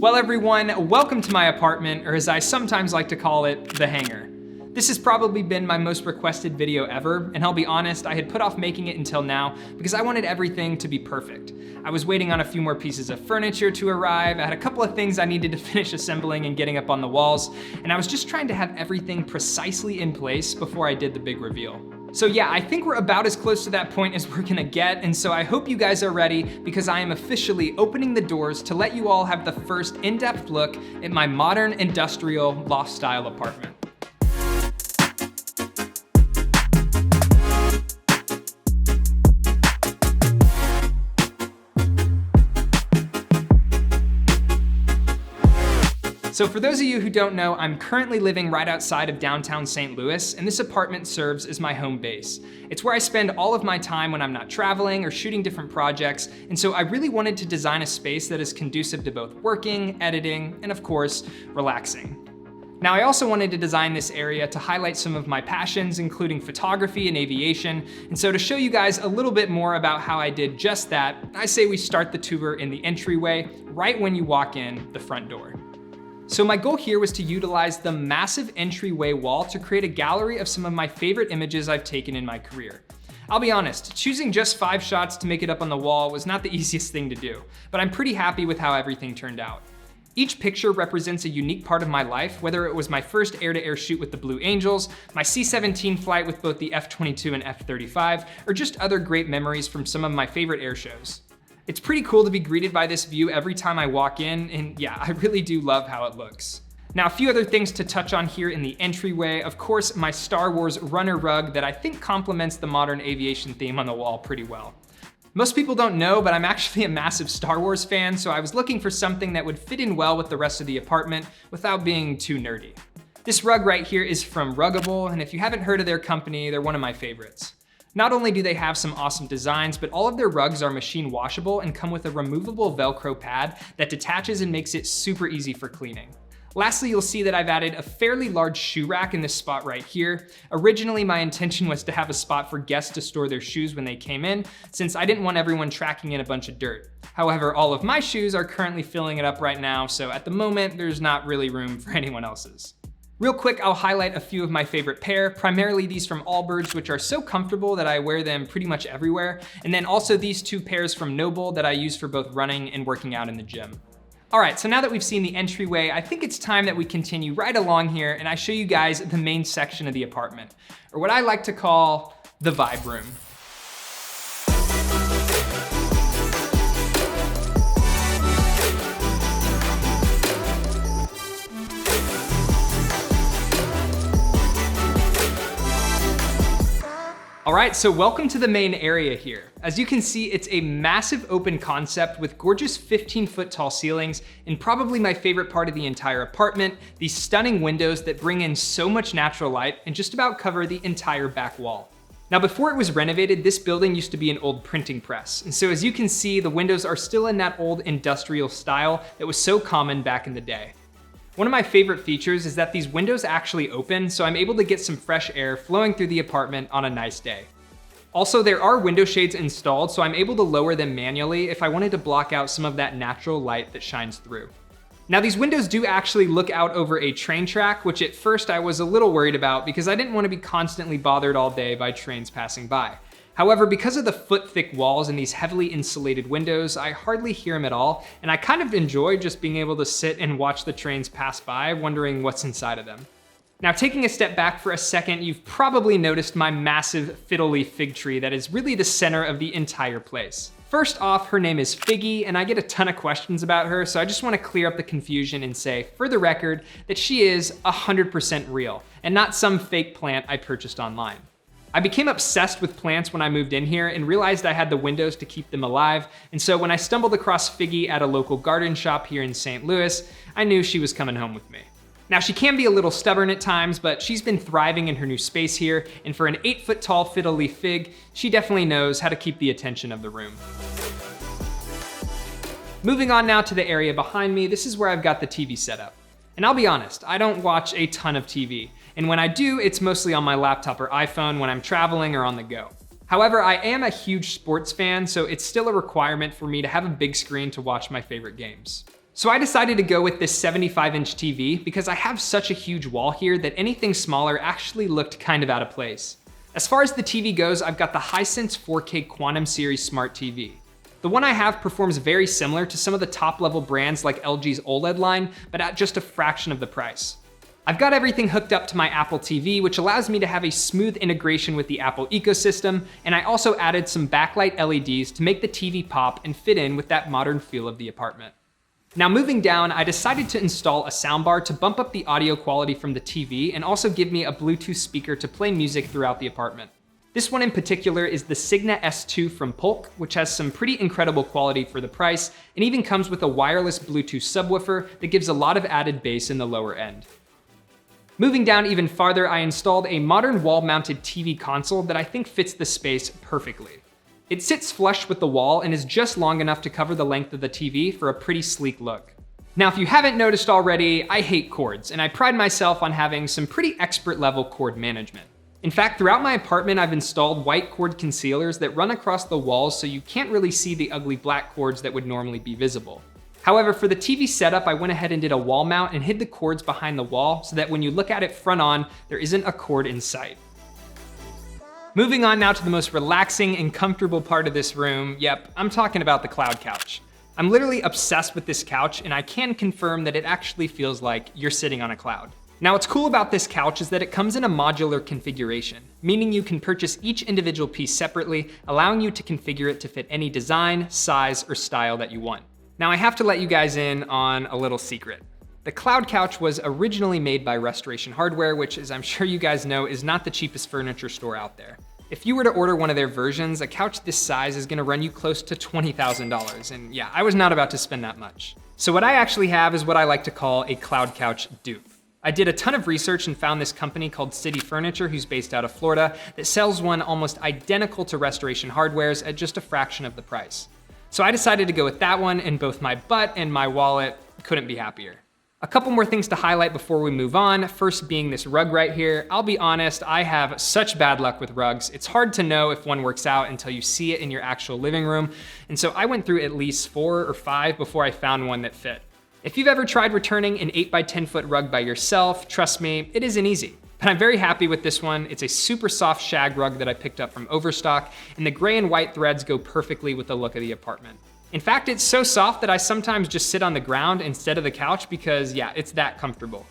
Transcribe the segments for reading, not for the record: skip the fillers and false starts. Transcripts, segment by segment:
Well everyone, welcome to my apartment, or as I sometimes like to call it, the hangar. This has probably been my most requested video ever, and I'll be honest, I had put off making it until now because I wanted everything to be perfect. I was waiting on a few more pieces of furniture to arrive, I had a couple of things I needed to finish assembling and getting up on the walls, and I was just trying to have everything precisely in place before I did the big reveal. So yeah, I think we're about as close to that point as we're gonna get, and so I hope you guys are ready because I am officially opening the doors to let you all have the first in-depth look at my modern industrial loft-style apartment. So for those of you who don't know, I'm currently living right outside of downtown St. Louis, and this apartment serves as my home base. It's where I spend all of my time when I'm not traveling or shooting different projects, and so I really wanted to design a space that is conducive to both working, editing, and of course, relaxing. Now I also wanted to design this area to highlight some of my passions, including photography and aviation, and so to show you guys a little bit more about how I did just that, I say we start the tour in the entryway, right when you walk in the front door. So my goal here was to utilize the massive entryway wall to create a gallery of some of my favorite images I've taken in my career. I'll be honest, choosing just 5 shots to make it up on the wall was not the easiest thing to do, but I'm pretty happy with how everything turned out. Each picture represents a unique part of my life, whether it was my first air-to-air shoot with the Blue Angels, my C-17 flight with both the F-22 and F-35, or just other great memories from some of my favorite air shows. It's pretty cool to be greeted by this view every time I walk in, and yeah, I really do love how it looks. Now, a few other things to touch on here in the entryway. Of course, my Star Wars runner rug that I think complements the modern aviation theme on the wall pretty well. Most people don't know, but I'm actually a massive Star Wars fan, so I was looking for something that would fit in well with the rest of the apartment without being too nerdy. This rug right here is from Ruggable, and if you haven't heard of their company, they're one of my favorites. Not only do they have some awesome designs, but all of their rugs are machine washable and come with a removable Velcro pad that detaches and makes it super easy for cleaning. Lastly, you'll see that I've added a fairly large shoe rack in this spot right here. Originally, my intention was to have a spot for guests to store their shoes when they came in, since I didn't want everyone tracking in a bunch of dirt. However, all of my shoes are currently filling it up right now, so at the moment, there's not really room for anyone else's. Real quick, I'll highlight a few of my favorite pair, primarily these from Allbirds, which are so comfortable that I wear them pretty much everywhere, and then also these 2 pairs from Noble that I use for both running and working out in the gym. All right, so now that we've seen the entryway, I think it's time that we continue right along here and I show you guys the main section of the apartment, or what I like to call the vibe room. All right, so welcome to the main area here. As you can see, it's a massive open concept with gorgeous 15-foot tall ceilings, and probably my favorite part of the entire apartment, these stunning windows that bring in so much natural light and just about cover the entire back wall. Now, before it was renovated, this building used to be an old printing press, and so as you can see, the windows are still in that old industrial style that was so common back in the day. One of my favorite features is that these windows actually open, so I'm able to get some fresh air flowing through the apartment on a nice day. Also, there are window shades installed, so I'm able to lower them manually if I wanted to block out some of that natural light that shines through. Now, these windows do actually look out over a train track, which at first I was a little worried about because I didn't want to be constantly bothered all day by trains passing by. However, because of the foot-thick walls and these heavily insulated windows, I hardly hear them at all, and I kind of enjoy just being able to sit and watch the trains pass by, wondering what's inside of them. Now, taking a step back for a second, you've probably noticed my massive fiddle-leaf fig tree that is really the center of the entire place. First off, her name is Figgy, and I get a ton of questions about her, so I just want to clear up the confusion and say, for the record, that she is 100% real, and not some fake plant I purchased online. I became obsessed with plants when I moved in here and realized I had the windows to keep them alive, and so when I stumbled across Figgy at a local garden shop here in St. Louis, I knew she was coming home with me. Now, she can be a little stubborn at times, but she's been thriving in her new space here, and for an 8-foot tall fiddle leaf fig, she definitely knows how to keep the attention of the room. Moving on now to the area behind me, this is where I've got the TV set up. And I'll be honest, I don't watch a ton of TV, and when I do, it's mostly on my laptop or iPhone when I'm traveling or on the go. However, I am a huge sports fan, so it's still a requirement for me to have a big screen to watch my favorite games. So I decided to go with this 75-inch TV because I have such a huge wall here that anything smaller actually looked kind of out of place. As far as the TV goes, I've got the Hisense 4K Quantum Series Smart TV. The one I have performs very similar to some of the top-level brands like LG's OLED line, but at just a fraction of the price. I've got everything hooked up to my Apple TV, which allows me to have a smooth integration with the Apple ecosystem, and I also added some backlight LEDs to make the TV pop and fit in with that modern feel of the apartment. Now moving down, I decided to install a soundbar to bump up the audio quality from the TV and also give me a Bluetooth speaker to play music throughout the apartment. This one in particular is the Signa S2 from Polk, which has some pretty incredible quality for the price, and even comes with a wireless Bluetooth subwoofer that gives a lot of added bass in the lower end. Moving down even farther, I installed a modern wall-mounted TV console that I think fits the space perfectly. It sits flush with the wall and is just long enough to cover the length of the TV for a pretty sleek look. Now, if you haven't noticed already, I hate cords, and I pride myself on having some pretty expert-level cord management. In fact, throughout my apartment, I've installed white cord concealers that run across the walls so you can't really see the ugly black cords that would normally be visible. However, for the TV setup, I went ahead and did a wall mount and hid the cords behind the wall so that when you look at it front on, there isn't a cord in sight. Moving on now to the most relaxing and comfortable part of this room, yep, I'm talking about the cloud couch. I'm literally obsessed with this couch, and I can confirm that it actually feels like you're sitting on a cloud. Now, what's cool about this couch is that it comes in a modular configuration, meaning you can purchase each individual piece separately, allowing you to configure it to fit any design, size, or style that you want. Now, I have to let you guys in on a little secret. The cloud couch was originally made by Restoration Hardware, which, as I'm sure you guys know, is not the cheapest furniture store out there. If you were to order one of their versions, a couch this size is gonna run you close to $20,000, and yeah, I was not about to spend that much. So what I actually have is what I like to call a cloud couch dupe. I did a ton of research and found this company called City Furniture, who's based out of Florida, that sells one almost identical to Restoration Hardware's at just a fraction of the price. So I decided to go with that one, and both my butt and my wallet couldn't be happier. A couple more things to highlight before we move on, first being this rug right here. I'll be honest, I have such bad luck with rugs. It's hard to know if one works out until you see it in your actual living room, and so I went through at least 4 or 5 before I found one that fit. If you've ever tried returning an 8 by 10 foot rug by yourself, trust me, it isn't easy. But I'm very happy with this one. It's a super soft shag rug that I picked up from Overstock, and the gray and white threads go perfectly with the look of the apartment. In fact, it's so soft that I sometimes just sit on the ground instead of the couch because, yeah, it's that comfortable.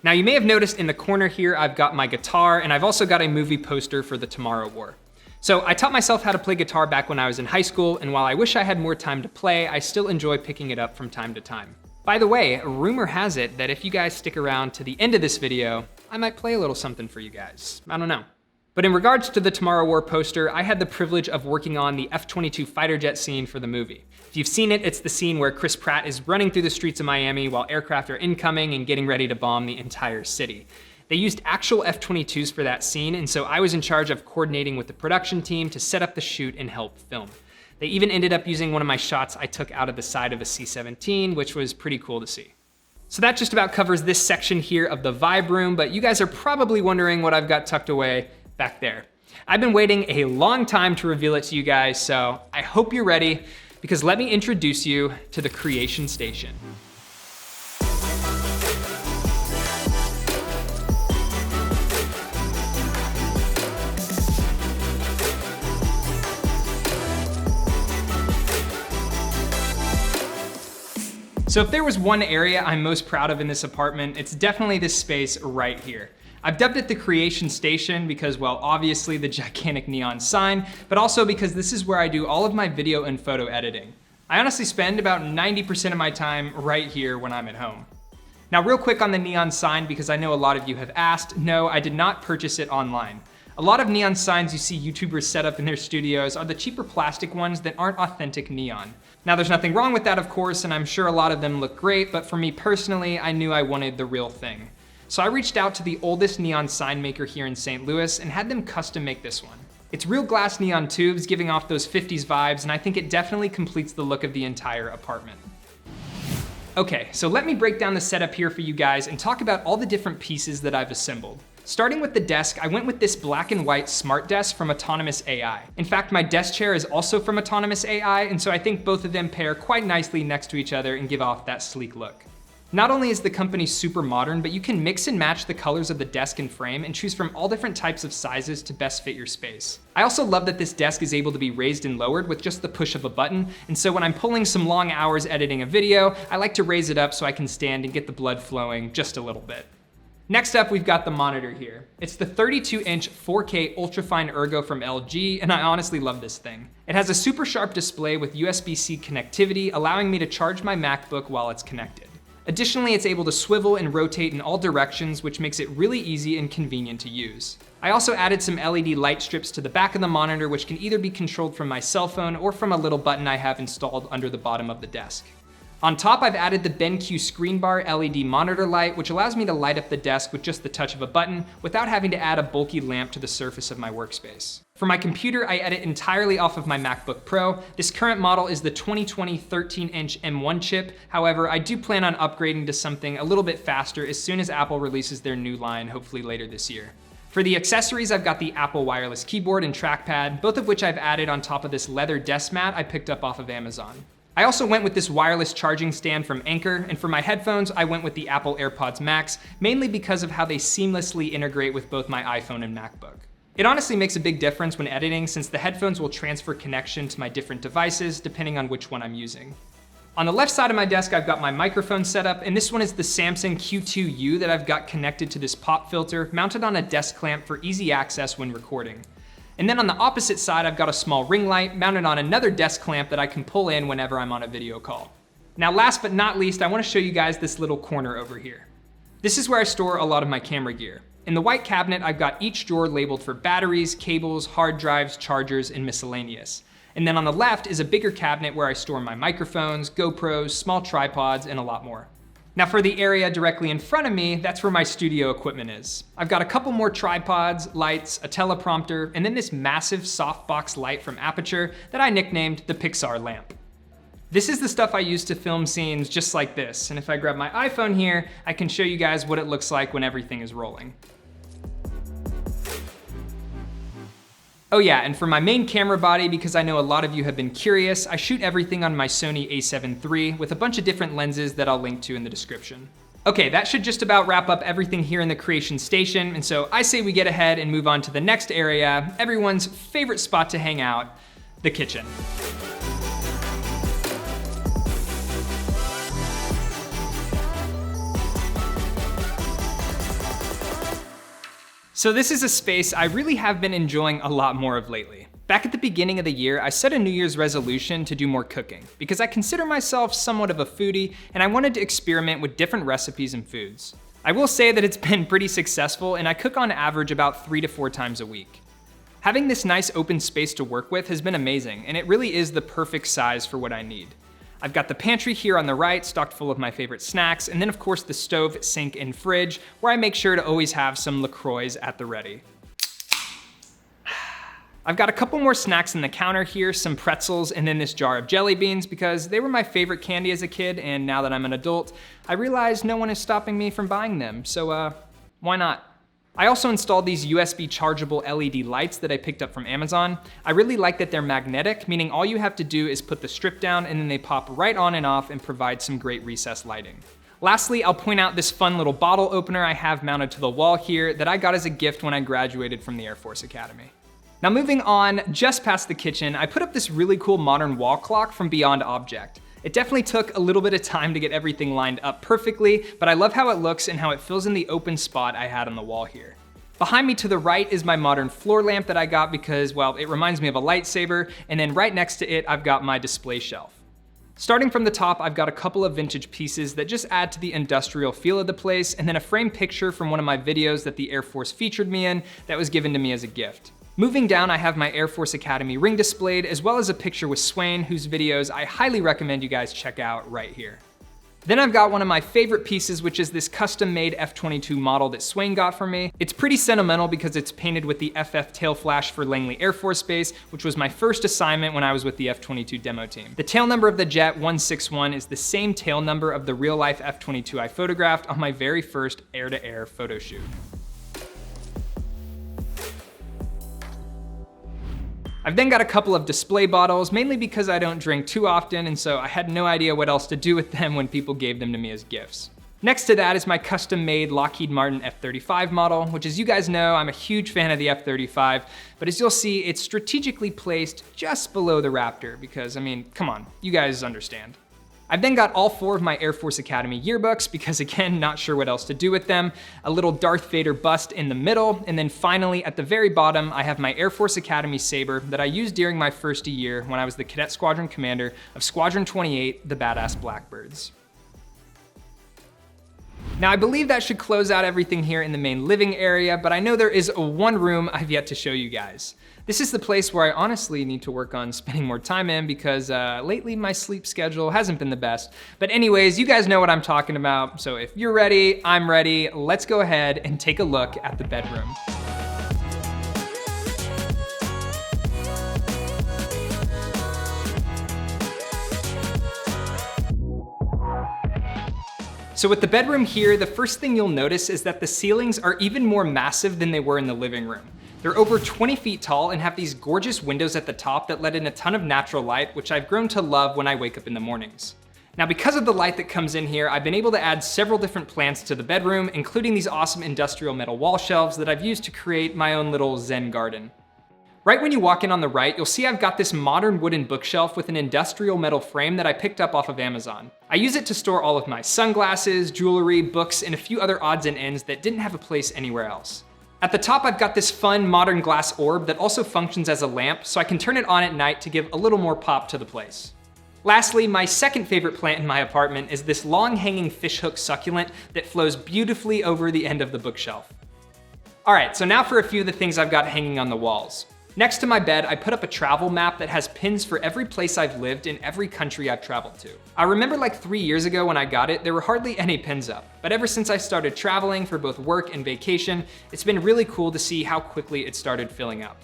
Now, you may have noticed in the corner here, I've got my guitar, and I've also got a movie poster for the Tomorrow War. So I taught myself how to play guitar back when I was in high school, and while I wish I had more time to play, I still enjoy picking it up from time to time. By the way, rumor has it that if you guys stick around to the end of this video, I might play a little something for you guys. I don't know. But in regards to the Tomorrow War poster, I had the privilege of working on the F-22 fighter jet scene for the movie. If you've seen it, it's the scene where Chris Pratt is running through the streets of Miami while aircraft are incoming and getting ready to bomb the entire city. They used actual F-22s for that scene, and so I was in charge of coordinating with the production team to set up the shoot and help film. They even ended up using one of my shots I took out of the side of a C-17, which was pretty cool to see. So that just about covers this section here of the vibe room, but you guys are probably wondering what I've got tucked away back there. I've been waiting a long time to reveal it to you guys, so I hope you're ready, because let me introduce you to the Creation Station. So if there was one area I'm most proud of in this apartment, it's definitely this space right here. I've dubbed it the Creation Station because, well, obviously the gigantic neon sign, but also because this is where I do all of my video and photo editing. I honestly spend about 90% of my time right here when I'm at home. Now, real quick on the neon sign, because I know a lot of you have asked, no, I did not purchase it online. A lot of neon signs you see YouTubers set up in their studios are the cheaper plastic ones that aren't authentic neon. Now, there's nothing wrong with that, of course, and I'm sure a lot of them look great, but for me personally, I knew I wanted the real thing. So I reached out to the oldest neon sign maker here in St. Louis and had them custom make this one. It's real glass neon tubes giving off those 50s vibes, and I think it definitely completes the look of the entire apartment. Okay, so let me break down the setup here for you guys and talk about all the different pieces that I've assembled. Starting with the desk, I went with this black and white smart desk from Autonomous AI. In fact, my desk chair is also from Autonomous AI, and so I think both of them pair quite nicely next to each other and give off that sleek look. Not only is the company super modern, but you can mix and match the colors of the desk and frame and choose from all different types of sizes to best fit your space. I also love that this desk is able to be raised and lowered with just the push of a button, and so when I'm pulling some long hours editing a video, I like to raise it up so I can stand and get the blood flowing just a little bit. Next up, we've got the monitor here. It's the 32-inch 4K ultrafine Ergo from LG, and I honestly love this thing. It has a super sharp display with USB-C connectivity, allowing me to charge my MacBook while it's connected. Additionally, it's able to swivel and rotate in all directions, which makes it really easy and convenient to use. I also added some LED light strips to the back of the monitor, which can either be controlled from my cell phone or from a little button I have installed under the bottom of the desk. On top, I've added the BenQ screen bar LED monitor light, which allows me to light up the desk with just the touch of a button without having to add a bulky lamp to the surface of my workspace. For my computer, I edit entirely off of my MacBook Pro. This current model is the 2020 13-inch M1 chip. However, I do plan on upgrading to something a little bit faster as soon as Apple releases their new line, hopefully later this year. For the accessories, I've got the Apple wireless keyboard and trackpad, both of which I've added on top of this leather desk mat I picked up off of Amazon. I also went with this wireless charging stand from Anker, and for my headphones, I went with the Apple AirPods Max, mainly because of how they seamlessly integrate with both my iPhone and MacBook. It honestly makes a big difference when editing, since the headphones will transfer connection to my different devices depending on which one I'm using. On the left side of my desk, I've got my microphone set up, and this one is the Samsung Q2U that I've got connected to this pop filter, mounted on a desk clamp for easy access when recording. And then on the opposite side, I've got a small ring light mounted on another desk clamp that I can pull in whenever I'm on a video call. Now, last but not least, I want to show you guys this little corner over here. This is where I store a lot of my camera gear. In the white cabinet, I've got each drawer labeled for batteries, cables, hard drives, chargers, and miscellaneous. And then on the left is a bigger cabinet where I store my microphones, GoPros, small tripods, and a lot more. Now for the area directly in front of me, that's where my studio equipment is. I've got a couple more tripods, lights, a teleprompter, and then this massive softbox light from Aperture that I nicknamed the Pixar lamp. This is the stuff I use to film scenes just like this, and if I grab my iPhone here, I can show you guys what it looks like when everything is rolling. Oh yeah, and for my main camera body, because I know a lot of you have been curious, I shoot everything on my Sony a7 III with a bunch of different lenses that I'll link to in the description. Okay, that should just about wrap up everything here in the creation station, and so I say we get ahead and move on to the next area, everyone's favorite spot to hang out, the kitchen. So this is a space I really have been enjoying a lot more of lately. Back at the beginning of the year, I set a New Year's resolution to do more cooking, because I consider myself somewhat of a foodie, and I wanted to experiment with different recipes and foods. I will say that it's been pretty successful, and I cook on average about 3 to 4 times a week. Having this nice open space to work with has been amazing, and it really is the perfect size for what I need. I've got the pantry here on the right, stocked full of my favorite snacks, and then of course the stove, sink, and fridge, where I make sure to always have some LaCroix at the ready. I've got a couple more snacks on the counter here, some pretzels, and then this jar of jelly beans, because they were my favorite candy as a kid, and now that I'm an adult, I realize no one is stopping me from buying them, so why not? I also installed these USB chargeable LED lights that I picked up from Amazon. I really like that they're magnetic, meaning all you have to do is put the strip down and then they pop right on and off and provide some great recessed lighting. Lastly, I'll point out this fun little bottle opener I have mounted to the wall here that I got as a gift when I graduated from the Air Force Academy. Now moving on, just past the kitchen, I put up this really cool modern wall clock from Beyond Object. It definitely took a little bit of time to get everything lined up perfectly, but I love how it looks and how it fills in the open spot I had on the wall here. Behind me to the right is my modern floor lamp that I got because, well, it reminds me of a lightsaber, and then right next to it, I've got my display shelf. Starting from the top, I've got a couple of vintage pieces that just add to the industrial feel of the place, and then a framed picture from one of my videos that the Air Force featured me in that was given to me as a gift. Moving down, I have my Air Force Academy ring displayed, as well as a picture with Swain, whose videos I highly recommend you guys check out right here. Then I've got one of my favorite pieces, which is this custom-made F-22 model that Swain got for me. It's pretty sentimental because it's painted with the FF tail flash for Langley Air Force Base, which was my first assignment when I was with the F-22 demo team. The tail number of the jet, 161, is the same tail number of the real-life F-22 I photographed on my very first air-to-air photo shoot. I've then got a couple of display bottles, mainly because I don't drink too often, and so I had no idea what else to do with them when people gave them to me as gifts. Next to that is my custom-made Lockheed Martin F-35 model, which, as you guys know, I'm a huge fan of the F-35, but as you'll see, it's strategically placed just below the Raptor because, I mean, come on, you guys understand. I've then got all 4 of my Air Force Academy yearbooks because, again, not sure what else to do with them, a little Darth Vader bust in the middle, and then finally, at the very bottom, I have my Air Force Academy saber that I used during my first year when I was the Cadet Squadron Commander of Squadron 28, the Badass Blackbirds. Now, I believe that should close out everything here in the main living area, but I know there is one room I've yet to show you guys. This is the place where I honestly need to work on spending more time in because lately my sleep schedule hasn't been the best. But anyways, you guys know what I'm talking about, so if you're ready, I'm ready. Let's go ahead and take a look at the bedroom. So with the bedroom here, the first thing you'll notice is that the ceilings are even more massive than they were in the living room. They're over 20 feet tall and have these gorgeous windows at the top that let in a ton of natural light, which I've grown to love when I wake up in the mornings. Now, because of the light that comes in here, I've been able to add several different plants to the bedroom, including these awesome industrial metal wall shelves that I've used to create my own little Zen garden. Right when you walk in on the right, you'll see I've got this modern wooden bookshelf with an industrial metal frame that I picked up off of Amazon. I use it to store all of my sunglasses, jewelry, books, and a few other odds and ends that didn't have a place anywhere else. At the top, I've got this fun modern glass orb that also functions as a lamp, so I can turn it on at night to give a little more pop to the place. Lastly, my second favorite plant in my apartment is this long-hanging fishhook succulent that flows beautifully over the end of the bookshelf. All right, so now for a few of the things I've got hanging on the walls. Next to my bed, I put up a travel map that has pins for every place I've lived in every country I've traveled to. I remember like 3 years ago when I got it, there were hardly any pins up, but ever since I started traveling for both work and vacation, it's been really cool to see how quickly it started filling up.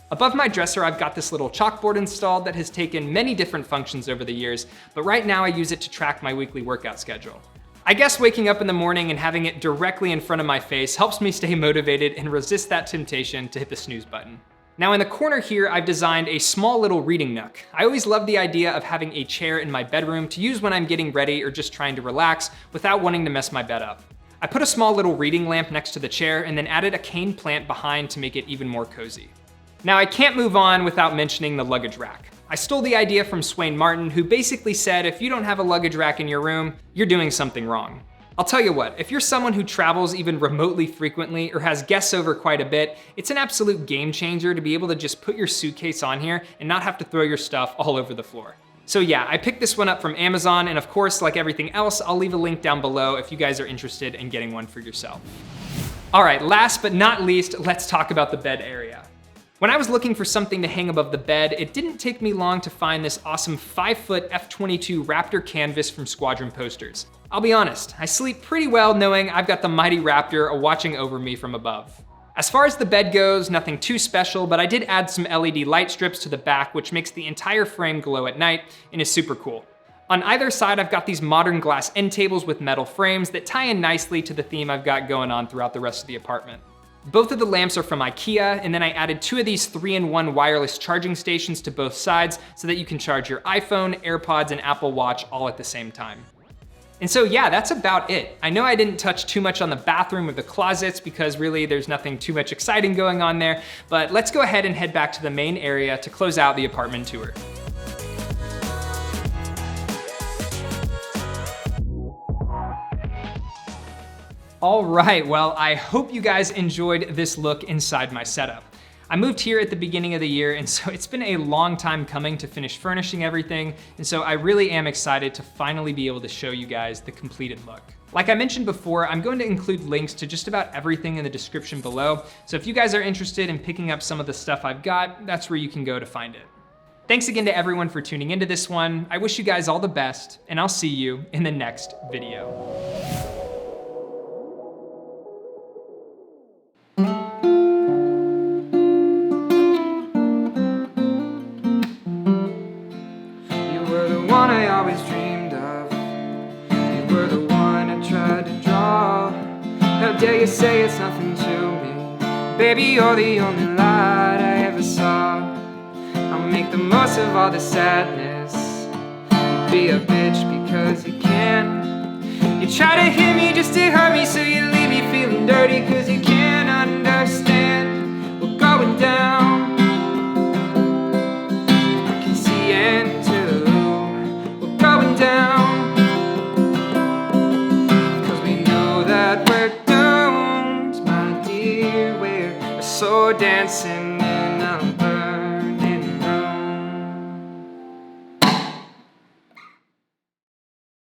Above my dresser, I've got this little chalkboard installed that has taken many different functions over the years, but right now I use it to track my weekly workout schedule. I guess waking up in the morning and having it directly in front of my face helps me stay motivated and resist that temptation to hit the snooze button. Now in the corner here, I've designed a small little reading nook. I always loved the idea of having a chair in my bedroom to use when I'm getting ready or just trying to relax without wanting to mess my bed up. I put a small little reading lamp next to the chair and then added a cane plant behind to make it even more cozy. Now I can't move on without mentioning the luggage rack. I stole the idea from Swain Martin, who basically said if you don't have a luggage rack in your room, you're doing something wrong. I'll tell you what, if you're someone who travels even remotely frequently or has guests over quite a bit, it's an absolute game changer to be able to just put your suitcase on here and not have to throw your stuff all over the floor. So yeah, I picked this one up from Amazon, and of course, like everything else, I'll leave a link down below if you guys are interested in getting one for yourself. All right, last but not least, let's talk about the bed area. When I was looking for something to hang above the bed, it didn't take me long to find this awesome 5-foot F-22 Raptor canvas from Squadron Posters. I'll be honest, I sleep pretty well knowing I've got the mighty Raptor watching over me from above. As far as the bed goes, nothing too special, but I did add some LED light strips to the back, which makes the entire frame glow at night and is super cool. On either side, I've got these modern glass end tables with metal frames that tie in nicely to the theme I've got going on throughout the rest of the apartment. Both of the lamps are from IKEA, and then I added 2 of these 3-in-1 wireless charging stations to both sides so that you can charge your iPhone, AirPods, and Apple Watch all at the same time. And so yeah, that's about it. I know I didn't touch too much on the bathroom or the closets because really there's nothing too much exciting going on there, but let's go ahead and head back to the main area to close out the apartment tour. All right, well, I hope you guys enjoyed this look inside my setup. I moved here at the beginning of the year, and so it's been a long time coming to finish furnishing everything, and so I really am excited to finally be able to show you guys the completed look. Like I mentioned before, I'm going to include links to just about everything in the description below, so if you guys are interested in picking up some of the stuff I've got, that's where you can go to find it. Thanks again to everyone for tuning into this one. I wish you guys all the best, and I'll see you in the next video. I always dreamed of. You were the one I tried to draw. How dare you say it's nothing to me? Baby, you're the only light I ever saw. make the most of all the sadness. You be a bitch because you can. You try to hit me just to hurt me, so you leave me feeling dirty, cause you can't understand. We're going down, I can see into. We're going down, cause we know that we're doomed, my dear. We're a slow dancing